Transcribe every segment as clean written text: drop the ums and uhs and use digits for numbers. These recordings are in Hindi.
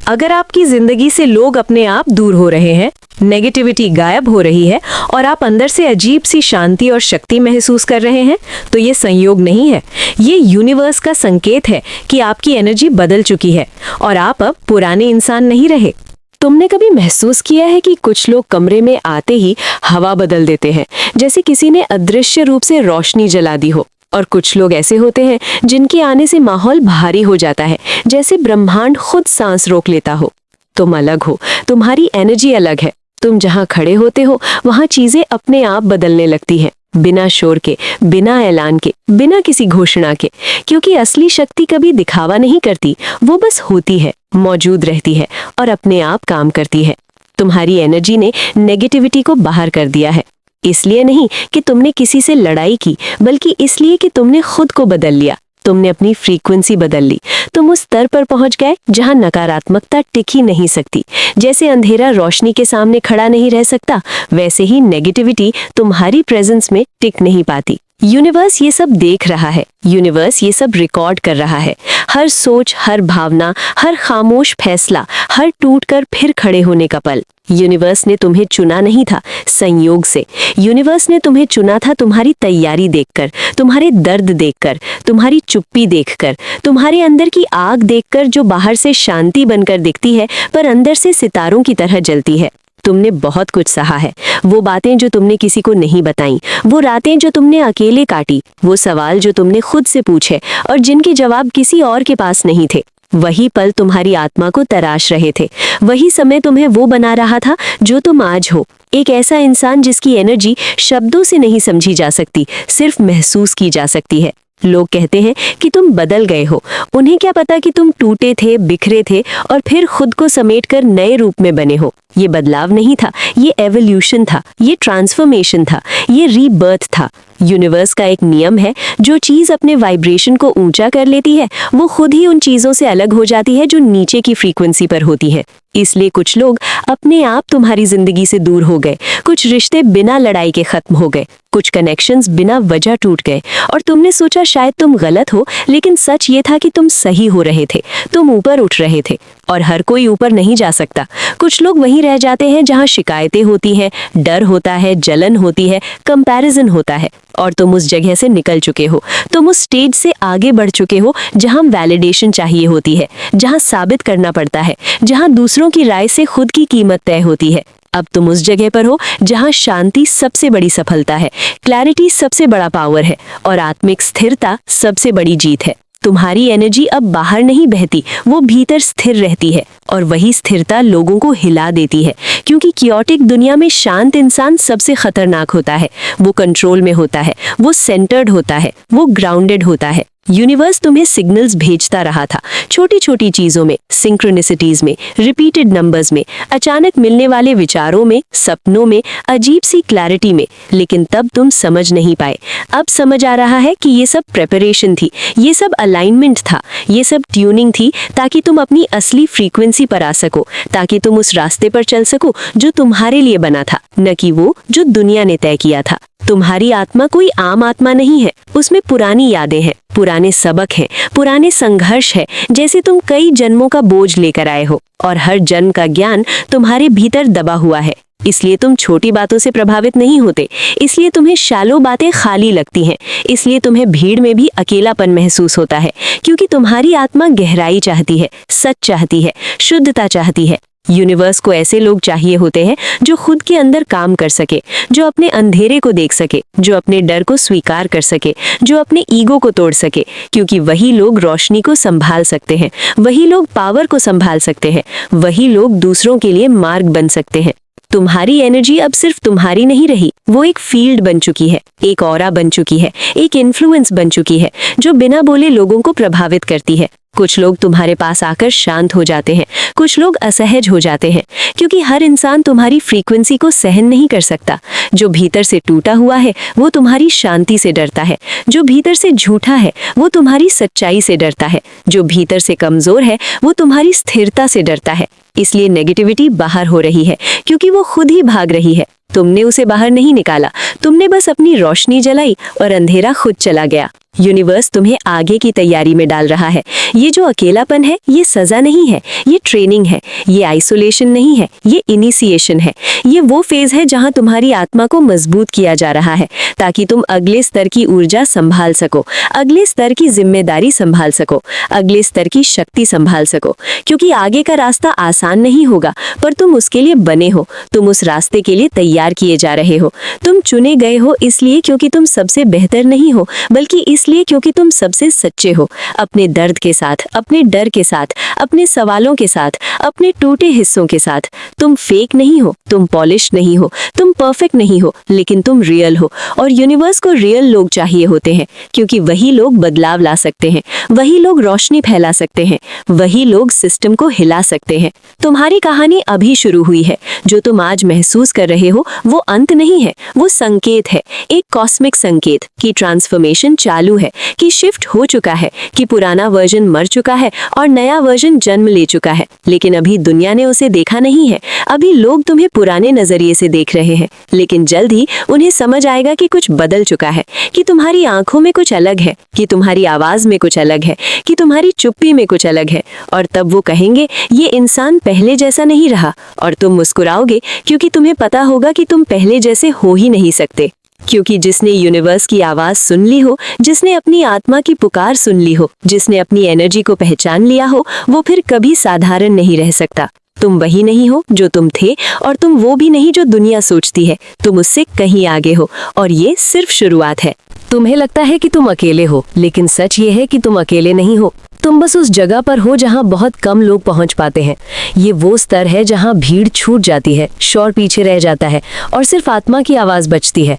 अगर आपकी जिंदगी से लोग अपने आप दूर हो रहे हैं, नेगेटिविटी गायब हो रही है और आप अंदर से अजीब सी शांति और शक्ति महसूस कर रहे हैं, तो ये संयोग नहीं है। ये यूनिवर्स का संकेत है कि आपकी एनर्जी बदल चुकी है और आप अब पुराने इंसान नहीं रहे। तुमने कभी महसूस किया है कि कुछ लोग कमरे में आते ही हवा बदल देते हैं, जैसे किसी ने अदृश्य रूप से रोशनी जला दी हो? और कुछ लोग ऐसे होते हैं जिनके आने से माहौल भारी हो जाता है, जैसे ब्रह्मांड खुद सांस रोक लेता हो। तुम अलग हो, तुम्हारी एनर्जी अलग है। तुम जहाँ खड़े होते हो वहाँ चीजें अपने आप बदलने लगती हैं, बिना शोर के, बिना ऐलान के, बिना किसी घोषणा के। क्योंकि असली शक्ति कभी दिखावा नहीं करती, वो बस होती है, मौजूद रहती है और अपने आप काम करती है। तुम्हारी एनर्जी ने नेगेटिविटी को बाहर कर दिया है, इसलिए नहीं कि तुमने किसी से लड़ाई की, बल्कि इसलिए कि तुमने खुद को बदल लिया। तुमने अपनी फ्रीक्वेंसी बदल ली। तुम उस स्तर पर पहुंच गए जहां नकारात्मकता टिक ही नहीं सकती। जैसे अंधेरा रोशनी के सामने खड़ा नहीं रह सकता, वैसे ही नेगेटिविटी तुम्हारी प्रेजेंस में टिक नहीं पाती। यूनिवर्स ये सब देख रहा है, यूनिवर्स ये सब रिकॉर्ड कर रहा है। हर सोच, हर भावना, हर खामोश फैसला, हर टूटकर फिर खड़े होने का पल। यूनिवर्स ने तुम्हें चुना नहीं था संयोग से। यूनिवर्स ने तुम्हें चुना था तुम्हारी तैयारी देखकर, तुम्हारे दर्द देखकर, तुम्हारी चुप्पी देखकर, तुम्हारे अंदर की आग देखकर, जो बाहर से शांति बनकर दिखती है पर अंदर से सितारों की तरह जलती है। तुमने बहुत कुछ सहा है, वो बातें जो तुमने किसी को नहीं बताई, वो रातें जो तुमने अकेले काटी, वो सवाल जो तुमने खुद से पूछे और जिनके जवाब किसी और के पास नहीं थे। वही पल तुम्हारी आत्मा को तराश रहे थे। वही समय तुम्हें वो बना रहा था जो तुम आज हो। एक ऐसा इंसान जिसकी एनर्जी शब्दों से नहीं समझी जा सकती, सिर्फ महसूस की जा सकती है। लोग कहते हैं कि तुम बदल गए हो। उन्हें क्या पता कि तुम टूटे थे, बिखरे थे और फिर खुद को समेटकर नए रूप में बने हो। ये बदलाव नहीं था, ये एवोल्यूशन था, ये ट्रांसफॉर्मेशन था, ये रीबर्थ था। यूनिवर्स का एक नियम है, जो चीज अपने वाइब्रेशन को ऊंचा कर लेती है, वो खुद ही उन चीजों से अलग हो जाती है जो नीचे की फ्रीक्वेंसी पर होती है। इसलिए कुछ लोग अपने आप तुम्हारी जिंदगी से दूर हो गए, कुछ रिश्ते बिना लड़ाई के खत्म हो गए, कुछ कनेक्शंस बिना वजह टूट गए और तुमने सोचा शायद तुम गलत हो, लेकिन सच ये था कि तुम सही हो रहे थे, तुम ऊपर उठ रहे थे। और हर कोई ऊपर नहीं जा सकता। कुछ लोग वहीं रह जाते हैं जहां शिकायतें होती हैं, डर होता है, जलन होती है, कंपैरिजन होता है। और तुम उस जगह से निकल चुके हो, तुम उस स्टेज से आगे बढ़ चुके हो जहां वैलिडेशन चाहिए होती है, जहां साबित करना पड़ता है, जहां दूसरों की राय से खुद की कीमत तय होती है। अब तुम उस जगह पर हो जहां शांति सबसे बड़ी सफलता है, क्लैरिटी सबसे बड़ा पावर है और आत्मिक स्थिरता सबसे बड़ी जीत है। तुम्हारी एनर्जी अब बाहर नहीं बहती, वो भीतर स्थिर रहती है और वही स्थिरता लोगों को हिला देती है। क्योंकि क्योटिक दुनिया में शांत इंसान सबसे खतरनाक होता है। वो कंट्रोल में होता है, वो सेंटर्ड होता है, वो ग्राउंडेड होता है। यूनिवर्स तुम्हें सिग्नल्स भेजता रहा था, छोटी छोटी चीजों में, सिंक्रोनिसिटीज में, रिपीटेड नंबर्स में, अचानक मिलने वाले विचारों में, सपनों में, अजीब सी क्लैरिटी में। लेकिन तब तुम समझ नहीं पाए। अब समझ आ रहा है कि ये सब प्रेपरेशन थी, ये सब अलाइनमेंट था, ये सब ट्यूनिंग थी, ताकि तुम अपनी असली फ्रीक्वेंसी पर आ सको, ताकि तुम उस रास्ते पर चल सको जो तुम्हारे लिए बना था, न कि वो जो दुनिया ने तय किया था। तुम्हारी आत्मा कोई आम आत्मा नहीं है, उसमें पुरानी यादें हैं, पुराने सबक हैं, पुराने संघर्ष है, जैसे तुम कई जन्मों का बोझ लेकर आए हो और हर जन्म का ज्ञान तुम्हारे भीतर दबा हुआ है। इसलिए तुम छोटी बातों से प्रभावित नहीं होते, इसलिए तुम्हें शैलो बातें खाली लगती हैं, इसलिए तुम्हें भीड़ में भी अकेलापन महसूस होता है, क्योंकि तुम्हारी आत्मा गहराई चाहती है, सच चाहती है, शुद्धता चाहती है। यूनिवर्स को ऐसे लोग चाहिए होते हैं जो खुद के अंदर काम कर सके, जो अपने अंधेरे को देख सके, जो अपने डर को स्वीकार कर सके, जो अपने ईगो को तोड़ सके। क्योंकि वही लोग रोशनी को संभाल सकते हैं, वही लोग पावर को संभाल सकते हैं, वही लोग दूसरों के लिए मार्ग बन सकते हैं। तुम्हारी एनर्जी अब सिर्फ तुम्हारी नहीं रही, वो एक फील्ड बन चुकी है, एक ऑरा बन चुकी है, एक इन्फ्लुएंस बन चुकी है, जो बिना बोले लोगों को प्रभावित करती है। कुछ लोग तुम्हारे पास आकर शांत हो जाते हैं, कुछ लोग असहज हो जाते हैं, क्योंकि हर इंसान तुम्हारी फ्रीक्वेंसी को सहन नहीं कर सकता। जो भीतर से टूटा हुआ है वो तुम्हारी शांति से डरता है, जो भीतर से झूठा है वो तुम्हारी सच्चाई से डरता है, जो भीतर से कमजोर है वो तुम्हारी स्थिरता से डरता है। इसलिए नेगेटिविटी बाहर हो रही है, क्योंकि वो खुद ही भाग रही है। तुमने उसे बाहर नहीं निकाला, तुमने बस अपनी रोशनी जलाई और अंधेरा खुद चला गया। यूनिवर्स तुम्हें आगे की तैयारी में डाल रहा है। ये जो अकेलापन है, ये सजा नहीं है, ये ट्रेनिंग है। ये आइसोलेशन नहीं है, ये इनिशिएशन है। ये वो फेज है जहां तुम्हारी आत्मा को मजबूत किया जा रहा है, ताकि तुम अगले स्तर की ऊर्जा संभाल सको, अगले स्तर की जिम्मेदारी संभाल सको, अगले स्तर की शक्ति संभाल सको। क्योंकि आगे का रास्ता आसान नहीं होगा, पर तुम उसके लिए बने हो, तुम उस रास्ते के लिए तैयार किए जा रहे हो। तुम चुने गए हो इसलिए क्योंकि तुम सबसे बेहतर नहीं हो, बल्कि इसलिए क्योंकि तुम सबसे सच्चे हो। अपने दर्द के साथ, अपने डर के साथ, अपने सवालों के साथ, अपने टूटे हिस्सों के साथ। तुम फेक नहीं हो, तुम पॉलिश नहीं हो, तुम परफेक्ट नहीं हो, लेकिन तुम रियल हो। और यूनिवर्स को रियल लोग चाहिए होते हैं, क्योंकि वही लोग बदलाव ला सकते हैं, वही लोग रोशनी फैला सकते हैं, वही लोग सिस्टम को हिला सकते हैं। तुम्हारी कहानी अभी शुरू हुई है। जो तुम आज महसूस कर रहे हो वो अंत नहीं है, वो संकेत है, एक कॉस्मिक संकेत कि ट्रांसफॉर्मेशन चालू है, कि शिफ्ट हो चुका है, कि पुराना वर्जन मर चुका है और नया वर्जन जन्म ले चुका है। लेकिन अभी दुनिया ने उसे देखा नहीं है। अभी लोग तुम्हें पुराने नजरिए से देख रहे हैं, लेकिन जल्द ही उन्हें समझ आएगा कि कुछ बदल चुका है, कि तुम्हारी आंखों में कुछ अलग है, कि तुम्हारी आवाज में कुछ अलग है, कि तुम्हारी चुप्पी में कुछ अलग है। और तब वो कहेंगे ये इंसान पहले जैसा नहीं रहा। और तुम मुस्कुराओगे, क्योंकि तुम्हें पता होगा कि तुम पहले जैसे हो ही नहीं सकते। क्योंकि जिसने यूनिवर्स की आवाज सुन ली हो, जिसने अपनी आत्मा की पुकार सुन ली हो, जिसने अपनी एनर्जी को पहचान लिया हो, वो फिर कभी साधारण नहीं रह सकता। तुम वही नहीं हो जो तुम थे, और तुम वो भी नहीं जो दुनिया सोचती है। तुम उससे कहीं आगे हो, और ये सिर्फ शुरुआत है। तुम्हें लगता है कि तुम अकेले हो, लेकिन सच ये है कि तुम अकेले नहीं हो। तुम बस उस जगह पर हो जहां बहुत कम लोग पहुंच पाते हैं। ये वो स्तर है जहां भीड़ छूट जाती है, शोर पीछे रह जाता है और सिर्फ आत्मा की आवाज बचती है।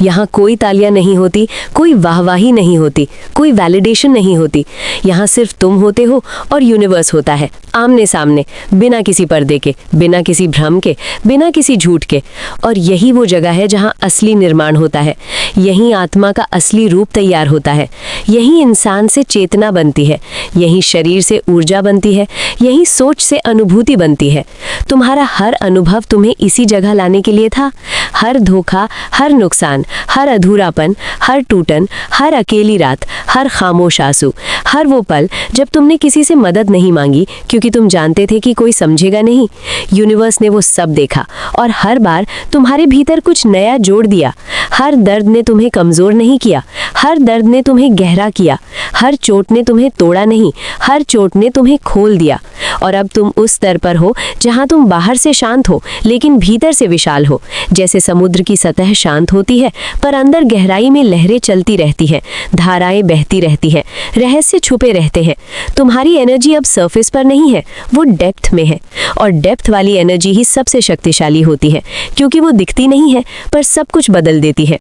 यहाँ कोई तालियां नहीं होती, कोई वाहवाही नहीं होती, कोई वैलिडेशन नहीं होती। यहाँ सिर्फ तुम होते हो और यूनिवर्स होता है, आमने सामने, बिना किसी पर्दे के, बिना किसी भ्रम के, बिना किसी झूठ के। और यही वो जगह है जहाँ असली निर्माण होता है। यहीं आत्मा का असली रूप तैयार होता है। यहीं इंसान से चेतना बनती है, यही शरीर से ऊर्जा बनती है, यही सोच से अनुभूति बनती है। तुम्हारा हर अनुभव तुम्हें इसी जगह लाने के लिए था। हर धोखा, हर नुकसान, हर अधूरापन, हर टूटन, हर अकेली रात, हर खामोश आंसू, हर वो पल जब तुमने किसी से मदद नहीं मांगी क्योंकि तुम जानते थे कि कोई समझेगा नहीं। यूनिवर्स ने वो सब देखा और हर बार तुम्हारे भीतर कुछ नया जोड़ दिया। हर दर्द ने तुम्हें कमजोर नहीं किया, हर दर्द ने तुम्हें गहरा किया। हर चोट ने तुम्हें तोड़ा नहीं, हर चोट ने तुम्हें खोल दिया। और अब तुम उस स्तर पर हो जहां तुम बाहर से शांत हो, लेकिन भीतर से विशाल हो। जैसे समुद्र की सतह शांत होती है, पर अंदर गहराई में लहरें चलती रहती हैं, धाराएं बहती रहती हैं, रहस्य छुपे रहते हैं। तुम्हारी एनर्जी अब सरफेस पर नहीं है, वो डेप्थ में है। और डेप्थ वाली एनर्जी ही सबसे शक्तिशाली होती है, क्योंकि वो दिखती नहीं है, पर सब कुछ बदल देती है।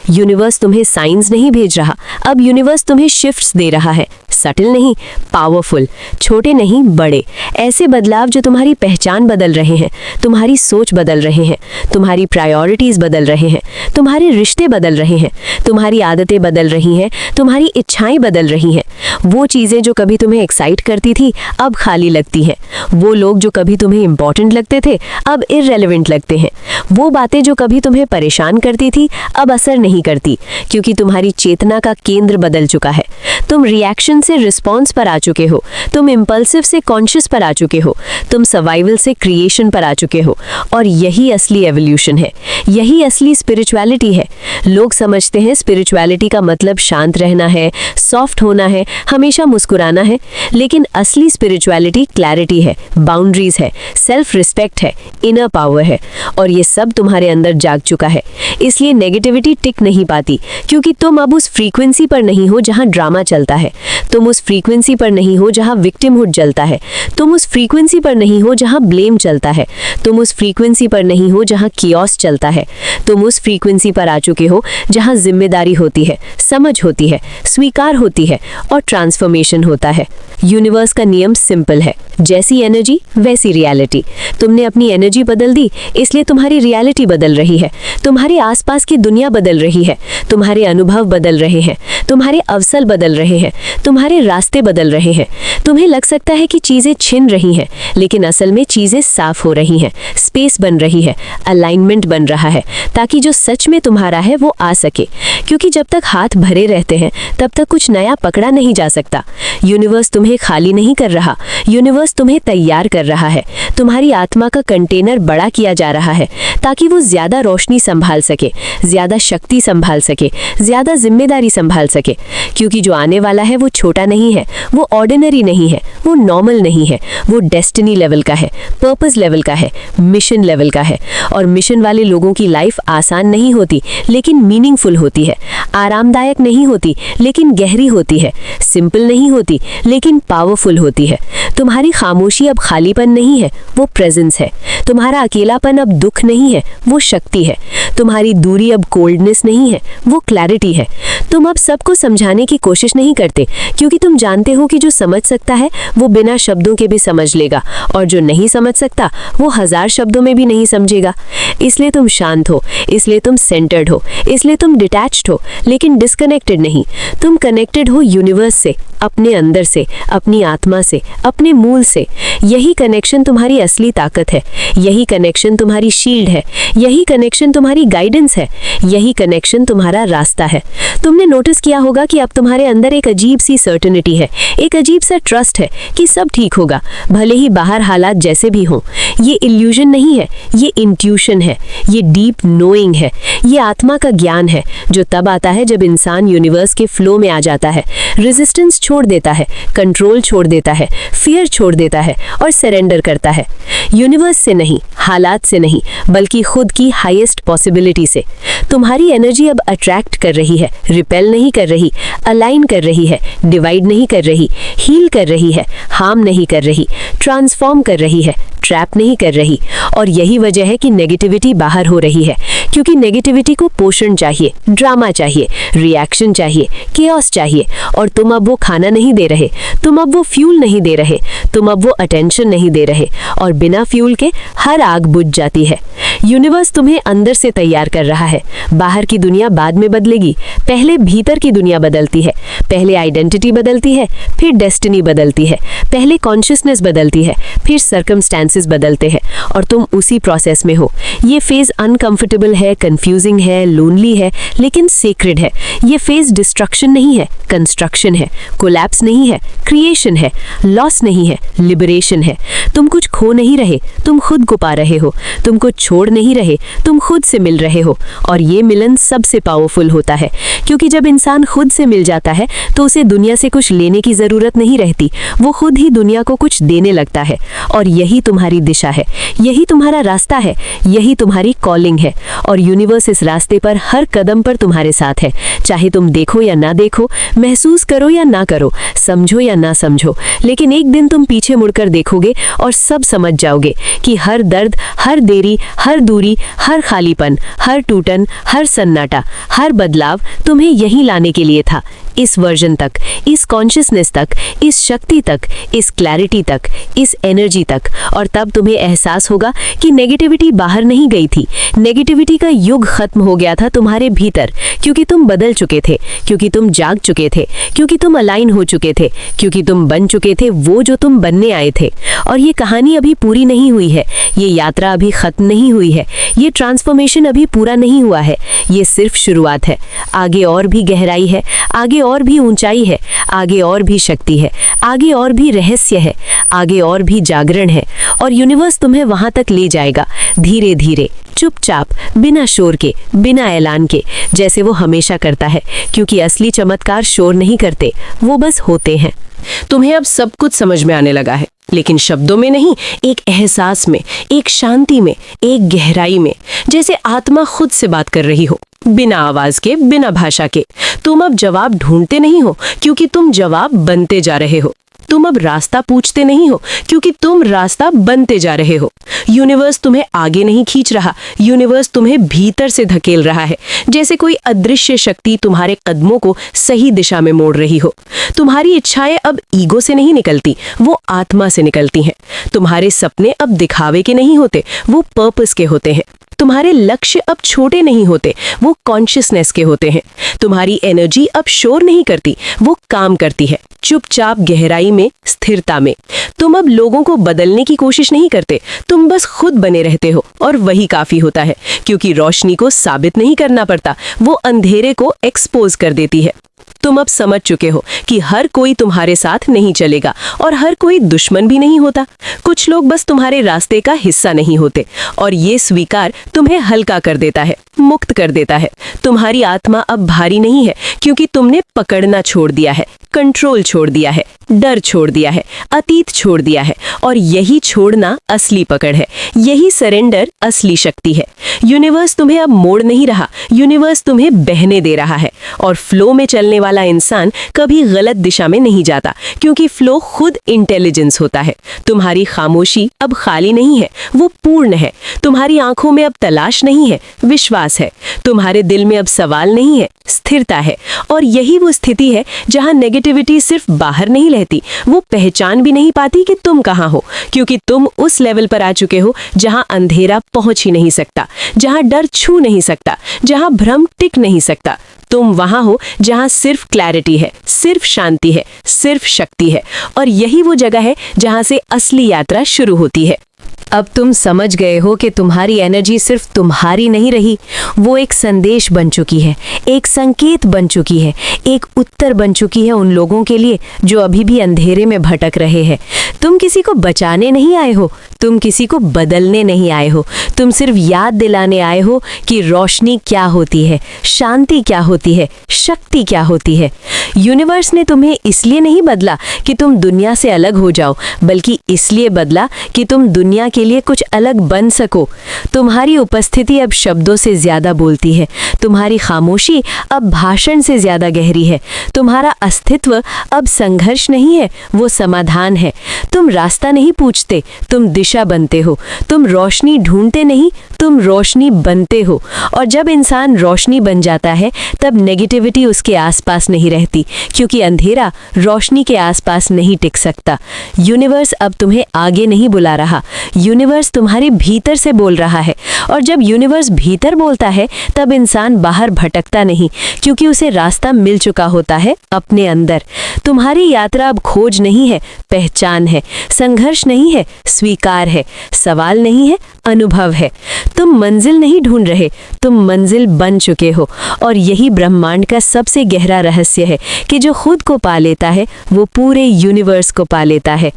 यूनिवर्स तुम्हें साइंस नहीं भेज रहा, अब यूनिवर्स तुम्हें शिफ्ट्स दे रहा है। सटल नहीं, पावरफुल, छोटे नहीं बड़े, ऐसे बदलाव जो तुम्हारी पहचान बदल रहे हैं, तुम्हारी सोच बदल रहे हैं, तुम्हारी प्रायोरिटीज बदल रहे हैं, तुम्हारे रिश्ते बदल रहे हैं, तुम्हारी आदतें बदल रही हैं, तुम्हारी इच्छाएं बदल रही हैं। वो चीज़ें जो कभी तुम्हें एक्साइट करती थी अब खाली लगती हैं। वो लोग जो कभी तुम्हें इंपॉर्टेंट लगते थे अब इररेलेवेंट लगते हैं। वो बातें जो कभी तुम्हें परेशान करती थी अब असर नहीं करती, क्योंकि तुम्हारी चेतना का केंद्र बदल चुका है। तुम रिएक्शन से रिस्पॉन्स पर आ चुके हो, तुम इम्पल्सिव से कॉन्शियस पर आ चुके हो, तुम सर्वाइवल से क्रिएशन पर आ चुके हो। और यही असली एवोल्यूशन है, यही असली स्पिरिचुअलिटी है। लोग समझते हैं स्पिरिचुअलिटी का मतलब शांत रहना है, सॉफ्ट होना है, हमेशा मुस्कुराना है, लेकिन असली स्पिरिचुअलिटी क्लैरिटी है, बाउंड्रीज है, सेल्फ रिस्पेक्ट है, इनर पावर है। और ये सब तुम्हारे अंदर जाग चुका है। इसलिए नेगेटिविटी टिक नहीं पाती, क्योंकि तुम अब उस फ्रीक्वेंसी पर नहीं हो जहां ड्रामा चलता है। तुम उस फ्रीक्वेंसी पर नहीं हो जहां विक्टिमहुड जलता है। तुम उस फ्रीक्वेंसी पर नहीं हो जहां ब्लेम चलता है। तुम उस फ्रीक्वेंसी पर नहीं हो जहां कियोस चलता है। तुम उस फ्रीक्वेंसी पर आ चुके हो जहां जिम्मेदारी होती है, समझ होती है, स्वीकार होती है और ट्रांसफॉर्मेशन होता है। यूनिवर्स का नियम सिंपल है, जैसी एनर्जी वैसी रियलिटी। तुमने अपनी एनर्जी बदल दी, इसलिए तुम्हारी रियलिटी बदल रही है, तुम्हारे आसपास की दुनिया बदल रही है, तुम्हारे अनुभव बदल रहे हैं, तुम्हारे अवसर बदल रहे हैं, तुम्हारे रास्ते बदल रहे हैं। तुम्हें लग सकता है कि चीजें छिन रही हैं, लेकिन असल में चीजें साफ हो रही हैं, स्पेस बन रही है, अलाइनमेंट बन रहा है, ताकि जो सच में तुम्हारा है वो आ सके। क्योंकि जब तक हाथ भरे रहते हैं तब तक कुछ नया पकड़ा नहीं जा सकता। यूनिवर्स तुम्हें खाली नहीं कर रहा, यूनिवर्स तुम्हें तैयार कर रहा है। तुम्हारी आत्मा का कंटेनर बड़ा किया जा रहा है ताकि वो ज्यादा रोशनी संभाल सके, ज्यादा शक्ति संभाल सके, ज्यादा जिम्मेदारी संभाल सके। क्योंकि जो आने वाला है वो छोटा नहीं है, वो ऑर्डिनरी नहीं है, वो नॉर्मल नहीं है, वो डेस्टिनी लेवल का है, पर्पस लेवल का है, मिशन लेवल का है। और मिशन वाले लोगों की लाइफ आसान नहीं होती लेकिन मीनिंगफुल होती है, आरामदायक नहीं होती लेकिन गहरी होती है, सिंपल नहीं होती लेकिन पावरफुल होती है। तुम्हारी खामोशी अब खालीपन नहीं है, वो प्रेजेंस है। तुम्हारा अकेलापन अब दुख नहीं है, वो शक्ति है। तुम्हारी दूरी अब कोल्डनेस नहीं है, वो क्लैरिटी है। तुम अब सबको समझाने की कोशिश नहीं करते, क्योंकि तुम जानते हो कि जो समझ सकता है वो बिना शब्दों के भी समझ लेगा, और जो नहीं समझ सकता वो 1000 शब्दों में भी नहीं समझेगा। इसलिए तुम शांत हो, इसलिए तुम सेंटर्ड हो, इसलिए तुम डिटैच्ड हो, लेकिन डिस्कनेक्टेड नहीं। तुम कनेक्टेड हो यूनिवर्स से, अपने अंदर से, अपनी आत्मा से, अपने मूल से। यही कनेक्शन तुम्हारी असली ताकत है, यही कनेक्शन तुम्हारी शील्ड है, यही कनेक्शन तुम्हारी गाइडेंस है, यही कनेक्शन तुम्हारा रास्ता है। तुमने नोटिस किया होगा कि अब तुम्हारे अंदर एक अजीब सी सर्टेनिटी है, एक अजीब सा ट्रस्ट है कि सब ठीक होगा, भले ही बाहर हालात जैसे भी हों। ये इल्यूजन नहीं है, ये इंट्यूशन है, ये डीप नोइंग है, ये आत्मा का ज्ञान है, जो तब आता है जब इंसान यूनिवर्स के फ्लो में आ जाता है, रेजिस्टेंस छोड़ देता है, कंट्रोल छोड़ देता है, फियर छोड़ देता है और सरेंडर करता है। यूनिवर्स से नहीं, हालात से नहीं, बल्कि खुद की हाईएस्ट पॉसिबिलिटी से। तुम्हारी एनर्जी अब अट्रैक्ट कर रही है, रिपेल नहीं कर रही, अलाइन कर रही है, डिवाइड नहीं कर रही, हील कर रही है, हार्म नहीं कर रही, ट्रांसफॉर्म कर रही है, ट्रैप नहीं कर रही। और यही वजह है कि नेगेटिविटी बाहर हो रही है, क्योंकि नेगेटिविटी को पोषण चाहिए, ड्रामा चाहिए, रिएक्शन चाहिए, केओस चाहिए, और तुम अब वो खाना नहीं दे रहे, तुम अब वो फ्यूल नहीं दे रहे, तुम अब वो अटेंशन नहीं दे रहे, और बिना फ्यूल के हर आग बुझ जाती है। यूनिवर्स तुम्हें अंदर से तैयार कर रहा है। बाहर की दुनिया बाद में बदलेगी, पहले भीतर की दुनिया बदलती है। पहले आइडेंटिटी बदलती है, फिर डेस्टिनी बदलती है, पहले कॉन्शियसनेस बदलती है, फिर सर्कमस्टेंसेस बदलते हैं, और तुम उसी प्रोसेस में हो। ये फेज अनकंफर्टेबल है, कंफ्यूजिंग है, लोनली है, लेकिन सेक्रेड है। ये फेज डिस्ट्रक्शन नहीं है, कंस्ट्रक्शन है, कोलैप्स नहीं है, क्रिएशन है, लॉस नहीं है, लिबरेशन है। तुम कुछ खो नहीं रहे, तुम खुद को पा रहे हो। तुम कुछ छोड़ नहीं रहे, तुम खुद से मिल रहे हो। और ये मिलन सबसे पावरफुल होता है, क्योंकि जब इंसान खुद से मिल जाता है तो उसे दुनिया से कुछ लेने की जरूरत नहीं रहती, वो खुद ही दुनिया को कुछ देने लगता है। और यही तुम्हारी दिशा है, यही तुम्हारा रास्ता है, यही तुम्हारी कॉलिंग है। और यूनिवर्स इस रास्ते पर हर कदम पर तुम्हारे साथ है, चाहे तुम देखो या ना देखो, महसूस करो या ना करो, समझो या ना समझो। लेकिन एक दिन तुम पीछे मुड़कर देखोगे और सब समझ जाओगे कि हर दर्द, हर देरी, हर दूरी, हर खालीपन, हर टूटन, हर सन्नाटा, हर बदलाव तुम्हें यहीं लाने के लिए था, इस वर्जन तक, इस कॉन्शियसनेस तक, इस शक्ति तक, इस क्लैरिटी तक, इस एनर्जी तक। और तब तुम्हें एहसास होगा कि नेगेटिविटी बाहर नहीं गई थी, नेगेटिविटी का युग खत्म हो गया था तुम्हारे भीतर, क्योंकि तुम बदल चुके थे, क्योंकि तुम जाग चुके थे, क्योंकि तुम अलाइन हो चुके थे, क्योंकि तुम बन चुके थे वो जो तुम बनने आए थे। और ये कहानी अभी पूरी नहीं हुई है, ये यात्रा अभी खत्म नहीं हुई है, ये ट्रांसफॉर्मेशन अभी पूरा नहीं हुआ है, ये सिर्फ शुरुआत है। आगे और भी गहराई है, आगे और भी ऊंचाई है, आगे और भी शक्ति है, आगे और भी रहस्य है, आगे और भी जागरण है। और यूनिवर्स तुम्हें वहां तक ले जाएगा, धीरे धीरे, चुपचाप, बिना शोर के, बिना ऐलान के, जैसे वो हमेशा करता है। क्योंकि असली चमत्कार शोर नहीं करते, वो बस होते हैं। तुम्हें अब सब कुछ समझ में आने लगा है, लेकिन शब्दों में नहीं, एक एहसास में, एक शांति में, एक गहराई में, जैसे आत्मा खुद से बात कर रही हो, बिना आवाज के, बिना भाषा के। तुम अब जवाब ढूंढते नहीं हो, क्योंकि तुम जवाब बनते जा रहे हो। तुम अब रास्ता पूछते नहीं हो, क्योंकि तुम रास्ता बनते जा रहे हो। यूनिवर्स तुम्हें आगे नहीं खींच रहा, यूनिवर्स तुम्हें भीतर से धकेल रहा है, जैसे कोई अदृश्य शक्ति तुम्हारे कदमों को सही दिशा में मोड़ रही हो। तुम्हारी इच्छाएं अब ईगो से नहीं निकलती, वो आत्मा से निकलती हैं। तुम्हारे सपने अब दिखावे के नहीं होते, वो पर्पस के होते हैं। तुम्हारे लक्ष्य अब छोटे नहीं होते, वो कॉन्शियसनेस के होते हैं। तुम्हारी एनर्जी अब शोर नहीं करती, वो काम करती है, चुपचाप गहराई में, स्थिरता में। तुम अब लोगों को बदलने की कोशिश नहीं करते, तुम बस खुद बने रहते हो, और वही काफी होता है, क्योंकि रोशनी को साबित नहीं करना पड़ता, वो अंधेरे को एक्सपोज कर देती है। तुम अब समझ चुके हो कि हर कोई तुम्हारे साथ नहीं चलेगा और हर कोई दुश्मन भी नहीं होता। कुछ लोग बस तुम्हारे रास्ते का हिस्सा नहीं होते, और ये स्वीकार तुम्हें हल्का कर देता है, मुक्त कर देता है। तुम्हारी आत्मा अब भारी नहीं है, क्योंकि तुमने पकड़ना छोड़ दिया है, कंट्रोल छोड़ दिया है, डर छोड़ दिया है, अतीत छोड़ दिया है। और यही छोड़ना असली पकड़ है, यही सरेंडर असली शक्ति है। यूनिवर्स तुम्हें अब मोड़ नहीं रहा, यूनिवर्स तुम्हें बहने दे रहा है। और फ्लो में चलने वाला इंसान कभी गलत दिशा में नहीं जाता, क्योंकि फ्लो खुद इंटेलिजेंस होता है। तुम्हारी खामोशी अब खाली नहीं है, वो पूर्ण है। तुम्हारी आंखों में अब तलाश नहीं है, विश्वास है। तुम्हारे दिल में अब सवाल नहीं है, स्थिरता है। और यही वो स्थिति है जहां नेगेटिविटी सिर्फ बाहर नहीं रहती, वो पहचान भी नहीं पाती कि तुम कहां हो, क्योंकि तुम उस लेवल पर आ चुके हो जहां अंधेरा पहुंच ही नहीं सकता, जहां डर छू नहीं सकता, जहां भ्रम टिक नहीं सकता। तुम वहां हो जहां सिर्फ क्लैरिटी है, सिर्फ शांति है, सिर्फ शक्ति है। और यही वो जगह है जहां से असली यात्रा शुरू होती है। अब तुम समझ गए हो कि तुम्हारी एनर्जी सिर्फ तुम्हारी नहीं रही, वो एक संदेश बन चुकी है, एक संकेत बन चुकी है, एक उत्तर बन चुकी है उन लोगों के लिए जो अभी भी अंधेरे में भटक रहे हैं। तुम किसी को बचाने नहीं आए हो, तुम किसी को बदलने नहीं आए हो, तुम सिर्फ याद दिलाने आए हो कि रोशनी क्या होती है, शांति क्या होती है, शक्ति क्या होती है। यूनिवर्स ने तुम्हें इसलिए नहीं बदला कि तुम दुनिया से अलग हो जाओ, बल्कि इसलिए बदला कि तुम दुनिया के लिए कुछ अलग बन सको। तुम्हारी उपस्थिति अब शब्दों से ज्यादा बोलती है, तुम्हारी खामोशी अब भाषण से ज्यादा गहरी है, तुम्हारा अस्तित्व अब संघर्ष नहीं है, वो समाधान है। तुम रास्ता नहीं पूछते, तुम दिशा बनते हो। तुम रोशनी ढूंढते नहीं, तुम रोशनी बनते हो। और जब इंसान रोशनी बन जाता है, तब नेगेटिविटी उसके आसपास नहीं रहती, क्योंकि अंधेरा रोशनी के आसपास नहीं टिक सकता। यूनिवर्स अब तुम्हें आगे नहीं बुला रहा, यूनिवर्स तुम्हारे भीतर से बोल रहा है। और जब यूनिवर्स भीतर बोलता है, तब इंसान बाहर भटकता नहीं, क्योंकि उसे रास्ता मिल चुका होता है अपने अंदर। तुम्हारी यात्रा अब खोज नहीं है, पहचान है। संघर्ष नहीं है, स्वीकार है। सवाल नहीं है, अनुभव है। तुम मंजिल नहीं ढूंढ रहे, तुम मंजिल बन चुके हो। और यही ब्रह्मांड का सबसे गहरा रहस्य है कि जो खुद को पा लेता है, वो पूरे यूनिवर्स को पा लेता है।